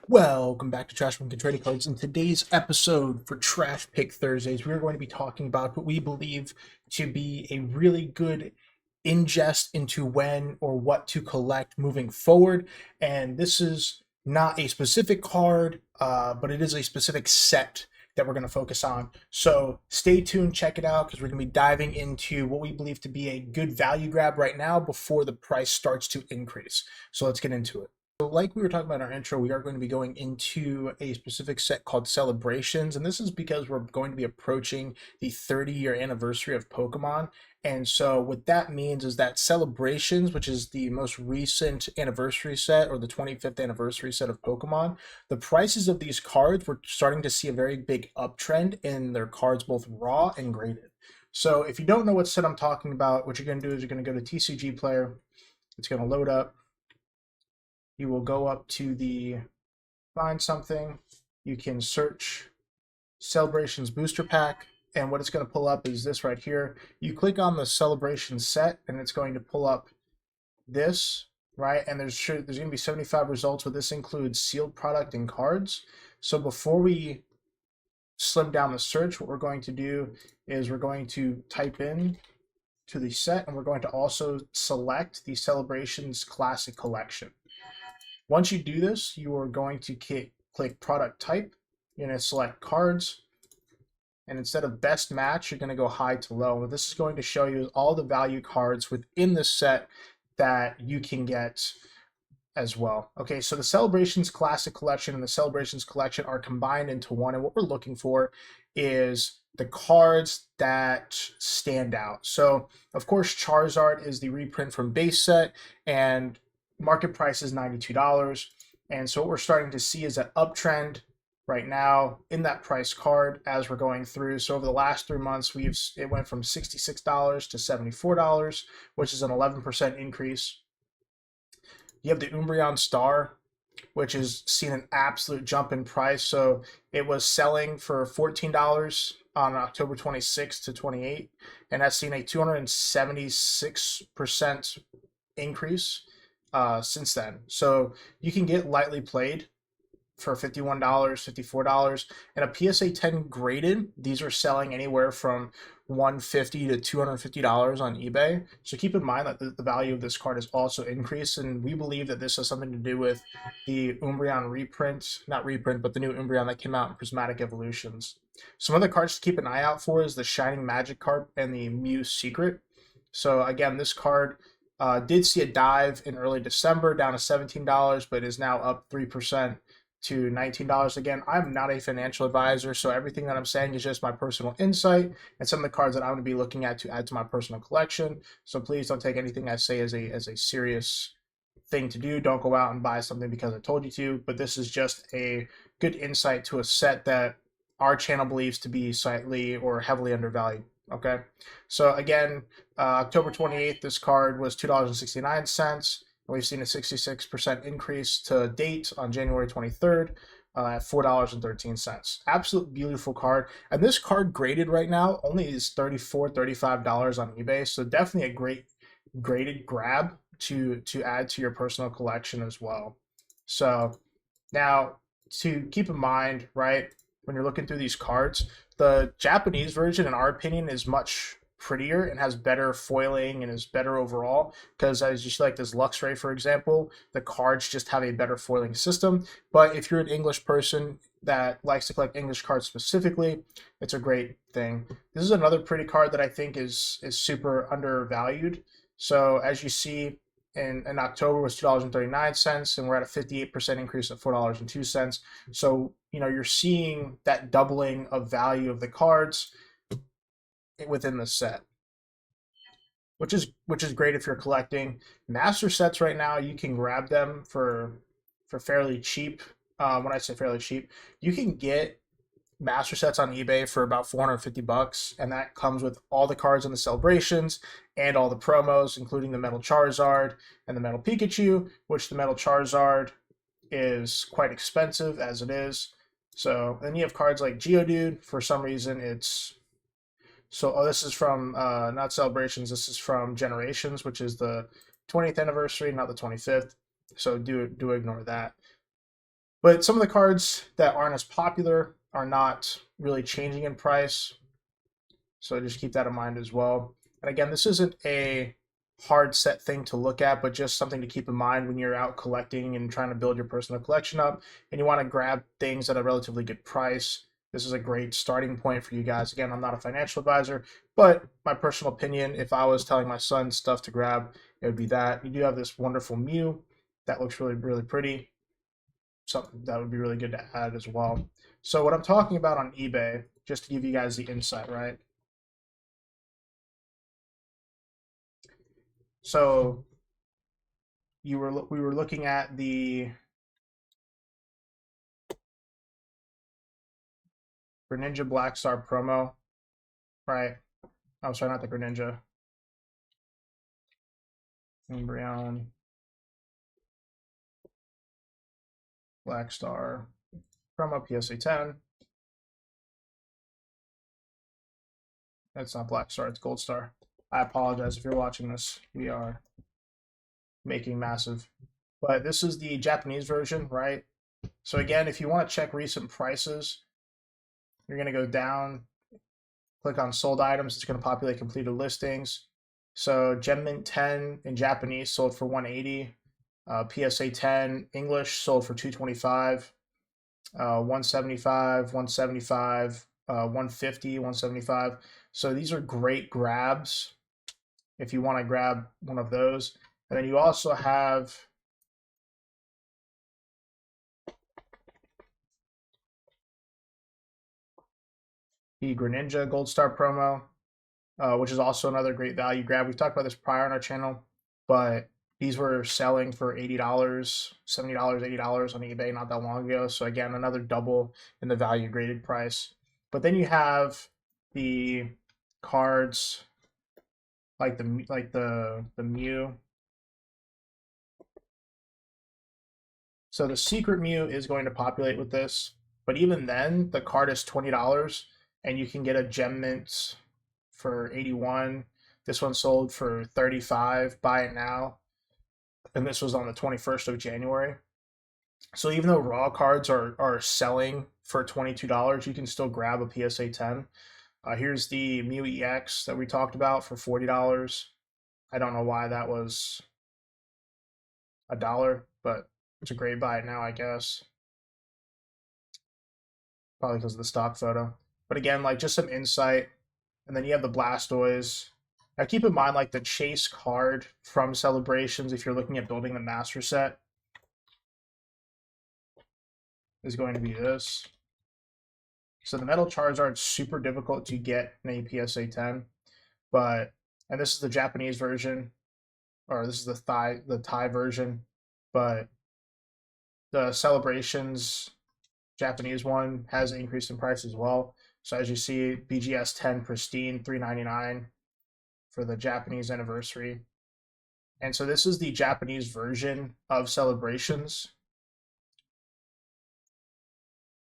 Welcome back to Trash Pumpkin Trading Cards. In today's episode for Trash Pick Thursdays, we're going to be talking about what we believe to be a really good ingest into when or what to collect moving forward. And this is not a specific card, but it is a specific set that we're going to focus on. So stay tuned, check it out, because we're going to be diving into what we believe to be a good value grab right now before the price starts to increase. So let's get into it. So like we were talking about in our intro, we are going to be going into a specific set called Celebrations, and this is because we're going to be approaching the 30-year anniversary of Pokemon. And so what that means is that Celebrations, which is the most recent anniversary set, or the 25th anniversary set of Pokemon, the prices of these cards, we're starting to see a very big uptrend in their cards, both raw and graded. So if you don't know what set I'm talking about, what you're going to do is you're going to go to TCG Player. It's going to load up. You will go up to the find something. You can search Celebrations Booster Pack, and what it's going to pull up is this right here. You click on the Celebrations set, and it's going to pull up this, right? And there's going to be 75 results, but this includes sealed product and cards. So before we slim down the search, what we're going to do is we're going to type in to the set, and we're going to also select the Celebrations Classic Collection. Once you do this, you are going to click product type. You're going to select cards, and instead of best match, you're going to go high to low. What this is going to show you is all the value cards within the set that you can get as well. Okay, so the Celebrations Classic Collection and the Celebrations Collection are combined into one, and what we're looking for is the cards that stand out. So, of course, Charizard is the reprint from base set, and market price is $92. And so what we're starting to see is an uptrend right now in that price card as we're going through. So over the last 3 months, it went from $66 to $74, which is an 11% increase. You have the Umbreon Star, which has seen an absolute jump in price. So it was selling for $14 on October 26th to 28, and that's seen a 276% increase since then. So you can get lightly played for $51, $54, and a PSA 10 graded. These are selling anywhere from $150 to $250 on eBay. So keep in mind that the value of this card has also increased, and we believe that this has something to do with the Umbreon but the new Umbreon that came out in Prismatic Evolutions. Some other cards to keep an eye out for is the Shining Magikarp and the Mew Secret. So again, this card did see a dive in early December down to $17, but is now up 3% to $19. Again, I'm not a financial advisor, so everything that I'm saying is just my personal insight and some of the cards that I'm going to be looking at to add to my personal collection. So please don't take anything I say as a serious thing to do. Don't go out and buy something because I told you to, but this is just a good insight to a set that our channel believes to be slightly or heavily undervalued. Okay, so again, October 28th, this card was $2.69, and we've seen a 66% increase to date on January 23rd at $4.13. Absolute beautiful card, and this card graded right now only is $34, $35 on eBay, so definitely a great graded grab to add to your personal collection as well. So now to keep in mind, right, when you're looking through these cards, the Japanese version, in our opinion, is much prettier and has better foiling and is better overall, because as you see, like this Luxray, for example, the cards just have a better foiling system. But if you're an English person that likes to collect English cards specifically, it's a great thing. This is another pretty card that I think is super undervalued. So as you see, in October was $2.39, and we're at a 58% increase at $4.02. So, you're seeing that doubling of value of the cards within the set, which is great if you're collecting master sets right now. You can grab them for fairly cheap. When I say fairly cheap, you can get master sets on eBay for about $450, and that comes with all the cards in the Celebrations and all the promos, including the Metal Charizard and the Metal Pikachu, which the Metal Charizard is quite expensive as it is. So then you have cards like Geodude. For some reason, it's So, oh, this is from not Celebrations. This is from Generations, which is the 20th anniversary, not the 25th. So do ignore that. But some of the cards that aren't as popular are not really changing in price. So just keep that in mind as well. And again, this isn't a hard set thing to look at, but just something to keep in mind when you're out collecting and trying to build your personal collection up and you want to grab things at a relatively good price. This is a great starting point for you guys. Again, I'm not a financial advisor, but my personal opinion, if I was telling my son stuff to grab, it would be that. You do have this wonderful Mew that looks really, really pretty. Something that would be really good to add as well. So what I'm talking about on eBay, just to give you guys the insight, right? So we were looking at the Greninja Black Star promo, right? I'm sorry, not the Greninja. Umbreon Black Star promo PSA 10. That's not Black Star, it's Gold Star. I apologize if you're watching this. We are making massive. But this is the Japanese version, right? So again, if you want to check recent prices, you're going to go down, click on sold items. It's going to populate completed listings. So Gem Mint 10 in Japanese sold for 180. PSA 10 English sold for 225. 175, 175, 150, 175. So these are great grabs if you want to grab one of those. And then you also have the Greninja Gold Star promo, which is also another great value grab. We've talked about this prior on our channel, but these were selling for $80, $70, $80 on eBay not that long ago. So again, another double in the value graded price. But then you have the cards like the Mew. So the secret Mew is going to populate with this, but even then, the card is $20, and you can get a Gem Mint for 81. This one sold for 35. Buy it now, and this was on the 21st of January. So even though raw cards are selling for $22, you can still grab a PSA 10. Here's the Mew EX that we talked about for $40. I don't know why that was $1, but it's a great buy now, I guess. Probably because of the stock photo. But again, like just some insight. And then you have the Blastoise. Now keep in mind, like the chase card from Celebrations, if you're looking at building the master set, is going to be this. So the metal Charizard is super difficult to get in a PSA 10, but and this is the Japanese version, or this is the Thai version, but the Celebrations Japanese one has increased in price as well. So as you see, BGS 10 Pristine, $399 for the Japanese anniversary. And so this is the Japanese version of Celebrations.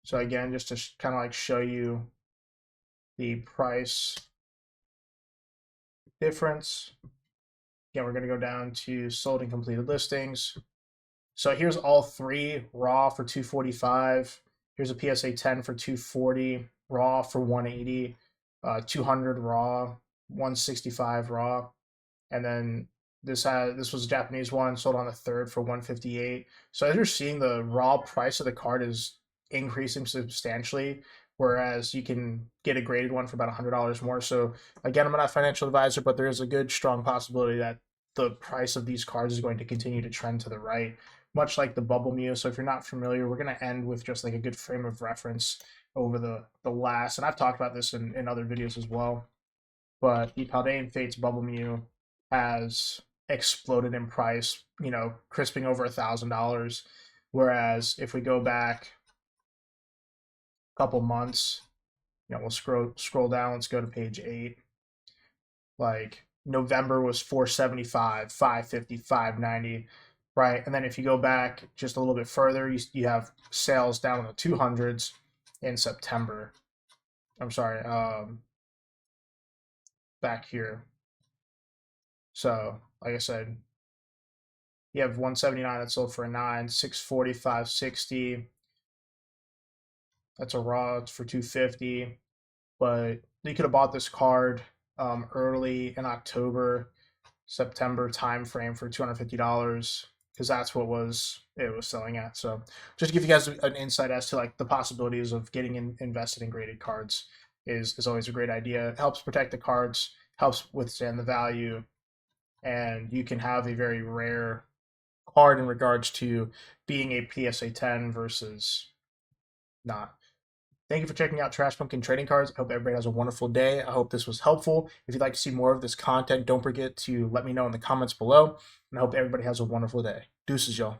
So again, just to kind of like show you the price difference. Again, we're going to go down to sold and completed listings. So here's all three raw for 245. Here's a PSA 10 for 240, raw for 180, 200 raw, 165 raw, and then this was a Japanese one sold on the 3rd for 158. So as you're seeing, the raw price of the card is increasing substantially, whereas you can get a graded one for about $100 more. So again, I'm not a financial advisor, but there is a good strong possibility that the price of these cards is going to continue to trend to the right, much like the Bubble Mew. So if you're not familiar, we're going to end with just like a good frame of reference over the last, and I've talked about this in other videos as well, but the Paldean Fates Bubble Mew has exploded in price, you know, crisping over $1,000. Whereas if we go back a couple months, you know, we'll scroll down, let's go to page 8. Like November was 475, 550, 590, right? And then if you go back just a little bit further, you have sales down in the 200s in September. I'm sorry, back here. So, like I said, you have 179 that sold for a 9, 640, 560. That's a raw. It's for 250. But you could have bought this card early in October, September timeframe for $250 because that's what it was selling at. So just to give you guys an insight as to like the possibilities of getting invested in graded cards is always a great idea. It helps protect the cards, helps withstand the value, and you can have a very rare card in regards to being a PSA 10 versus not. Thank you for checking out Trash Pumpkin Trading Cards. I hope everybody has a wonderful day. I hope this was helpful. If you'd like to see more of this content, don't forget to let me know in the comments below. And I hope everybody has a wonderful day. Deuces, y'all.